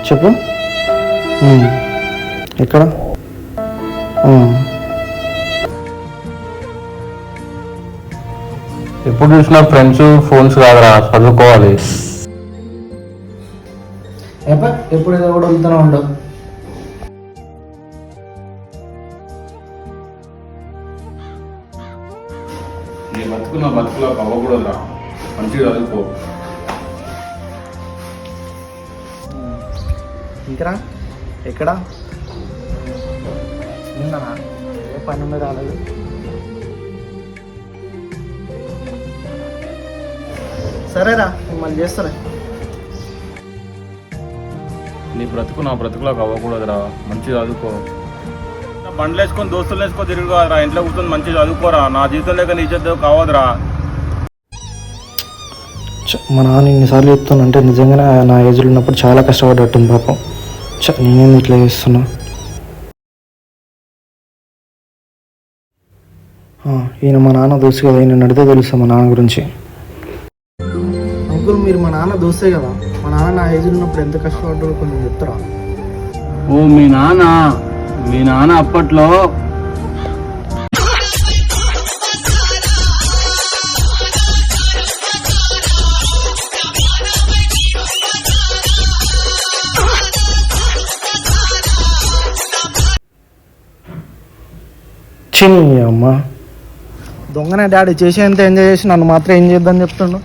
చెప్పు. ఎక్కడ? ఎప్పుడు చూసినా ఫ్రెండ్స్ ఫోన్స్ కాదురా, చదువుకోవాలి. ఎప్పుడు ఏదో కూడా వెళ్తూనే ఉండవు. నీ బతుకున్న బతుకులో అవ్వకూడదురా, మంచిగా చదువుకో. ఇంకరా ఎక్కడ? నిన్ననా? ఏ పని మీద రాలేదు. సరేరా, మళ్ళీ చేస్తారా. నీ బ్రతుకు నా బ్రతుకులోకి అవ్వకూడదురా, మంచిగా చదువుకో. బండ్లు వేసుకొని దోస్తులు వేసుకొని తిరుగురా, ఇంట్లో కూర్చొని మంచిగా చదువుకోరా. నా జీవితం లేక నీ చేద్దాం కావదురా. మా నాన్న ఇన్నిసార్లు చెప్తానంటే నిజంగానే నా ఏజ్లో ఉన్నప్పుడు చాలా కష్టపడ్డట్టుంది పాపం. నేనేంది ఇట్లా చేస్తున్నా. ఈయన మా నాన్న దోస్తు కదా, ఈయన నడితే తెలుస్తా మా నాన్న గురించి. అంకుల్, మీరు మా నాన్న దోస్తే కదా, మా నాన్న నా ఏజ్లో ఉన్నప్పుడు ఎంత కష్టపడ్డాడో కొంచెం చెప్తారా? ఓ మీ నాన్న అప్పట్లో చిన్ని అమ్మ దొంగనే డాడీ చేసేంత ఎంజాయ్ చేసి నన్ను మాత్రం ఏం చేద్దామని చెప్తుండు.